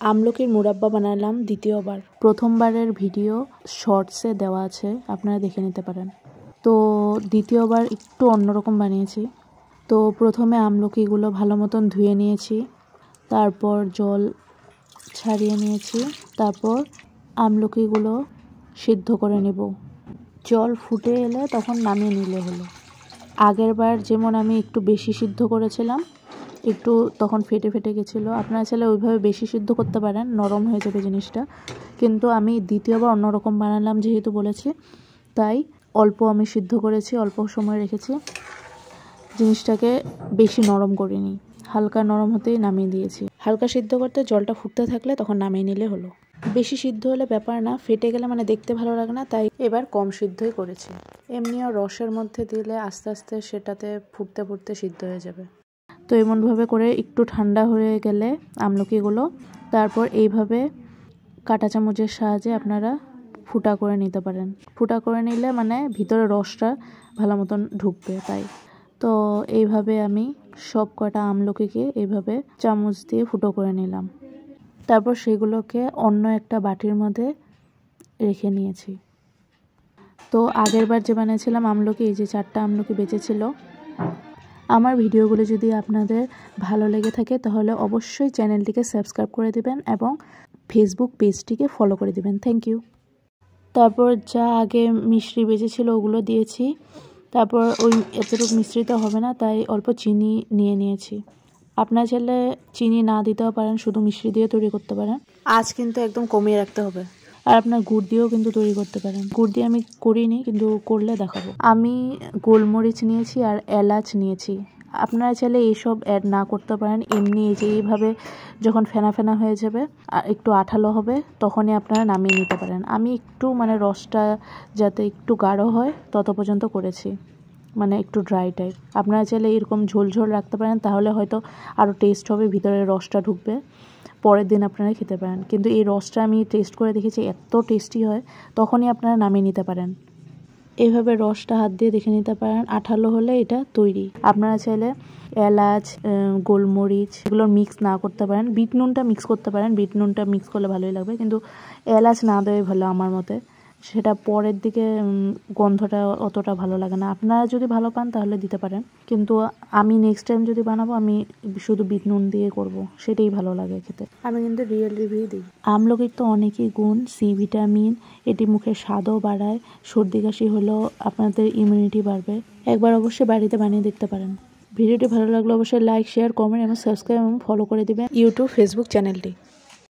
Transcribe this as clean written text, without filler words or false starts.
আমলকির মুরাব্বা বানালাম দ্বিতীয়বার। প্রথমবারের ভিডিও শর্টসে দেওয়া আছে, আপনারা দেখে নিতে পারেন। তো দ্বিতীয়বার একটু অন্যরকম বানিয়েছি। তো প্রথমে আমলকিগুলো ভালো মতন ধুয়ে নিয়েছি, তারপর জল ছাড়িয়ে নিয়েছি, তারপর আমলকিগুলো সিদ্ধ করে নেব। জল ফুটে এলে তখন নামিয়ে নিলে হলো। আগের বার যেমন আমি একটু বেশি সিদ্ধ করেছিলাম, একটু তখন ফেটে ফেটে গেছিলো। আপনারা চাইলে ওইভাবে বেশি সিদ্ধ করতে পারেন, নরম হয়ে যাবে জিনিসটা। কিন্তু আমি দ্বিতীয়বার অন্যরকম বানালাম যেহেতু বলেছি, তাই অল্প আমি সিদ্ধ করেছি, অল্প সময় রেখেছি। জিনিসটাকে বেশি নরম করিনি, হালকা নরম হতেই নামিয়ে দিয়েছি। হালকা সিদ্ধ করতে জলটা ফুটতে থাকলে তখন নামিয়ে নিলে হলো। বেশি সিদ্ধ হলে ব্যাপার না, ফেটে গেলে মানে দেখতে ভালো লাগে না, তাই এবার কম সিদ্ধই করেছি। এমনিও রসের মধ্যে দিলে আস্তে আস্তে সেটাতে ফুটতে ফুটতে সিদ্ধ হয়ে যাবে। তো এমনভাবে করে একটু ঠান্ডা হয়ে গেলে আমলকিগুলো তারপর এইভাবে কাঁটা চামচের সাহায্যে আপনারা ফুটা করে নিতে পারেন। ফুটা করে নিলে মানে ভিতরে রসটা ভালো মতন ঢুকবে, তাই। তো এইভাবে আমি সব কটা আমলকিকে এইভাবে চামচ দিয়ে ফুটো করে নিলাম। তারপর সেগুলোকে অন্য একটা বাটির মধ্যে রেখে নিয়েছি। তো আগের বার যে বানিয়েছিলাম আমলকি, এই যে 4টা আমলকি বেঁচেছিল। আমার ভিডিওগুলো যদি আপনাদের ভালো লেগে থাকে তাহলে অবশ্যই চ্যানেলটিকে সাবস্ক্রাইব করে দিবেন এবং ফেসবুক পেজটিকে ফলো করে দিবেন। Thank you. তারপর যা আগে মিশ্রি বেঁচেছিল ওগুলো দিয়েছি। তারপর ওই এতটুকু মিশ্রিত হবে না, তাই অল্প চিনি নিয়ে নিয়েছি। আপনারা চাইলে চিনি না দিতেও পারেন, শুধু মিশ্রি দিয়ে তৈরি করতে পারেন। আজ কিন্তু একদম কমিয়ে রাখতে হবে। আর আপনার গুড় দিয়েও কিন্তু তৈরি করতে পারেন। গুড় দিয়ে আমি করিনি, কিন্তু করলে দেখাবো। আমি গোলমরিচ নিয়েছি আর এলাচ নিয়েছি। আপনারা চাইলে এইসব অ্যাড না করতে পারেন, এমনি এই যে এইভাবে যখন ফেনা ফেনা হয়ে যাবে আর একটু আঠালো হবে তখনই আপনারা নামিয়ে নিতে পারেন। আমি একটু মানে রসটা যাতে একটু গাঢ় হয় তত পর্যন্ত করেছি, মানে একটু ড্রাই টাইপ। আপনারা চাইলে এরকম ঝোল ঝোল রাখতে পারেন, তাহলে হয়তো আরও টেস্ট হবে, ভিতরে রসটা ঢুকবে, পরের দিন আপনারা খেতে পারেন। কিন্তু এই রসটা আমি টেস্ট করে দেখেছি এত টেস্টি হয়, তখনই আপনারা নামিয়ে নিতে পারেন। এইভাবে রসটা হাত দিয়ে দেখে নিতে পারেন, আঠালো হলে এটা তৈরি। আপনারা চাইলে এলাচ, গোলমরিচ এগুলোর মিক্স না করতে পারেন, বিট নুনটা মিক্স করতে পারেন। বিট নুনটা মিক্স করলে ভালোই লাগবে, কিন্তু এলাচ না দেওয়াই ভালো আমার মতে। সেটা পরের দিকে গন্ধটা অতটা ভালো লাগে না। আপনারা যদি ভালো পান তাহলে দিতে পারেন, কিন্তু আমি নেক্সট টাইম যদি বানাবো আমি শুধু বিট নুন দিয়ে করব, সেটাই ভালো লাগে খেতে। আমি কিন্তু রিয়েল রিভিউ দিই। আমলকির তো অনেকই গুণ, সি ভিটামিন, এটি মুখের স্বাদও বাড়ায়, সর্দি কাশি হলেও আপনাদের ইমিউনিটি বাড়বে। একবার অবশ্যই বাড়িতে বানিয়ে দেখতে পারেন। ভিডিওটি ভালো লাগলে অবশ্যই লাইক, শেয়ার, কমেন্ট এবং সাবস্ক্রাইব এবং ফলো করে দিবেন ইউটিউব, ফেসবুক চ্যানেলটি।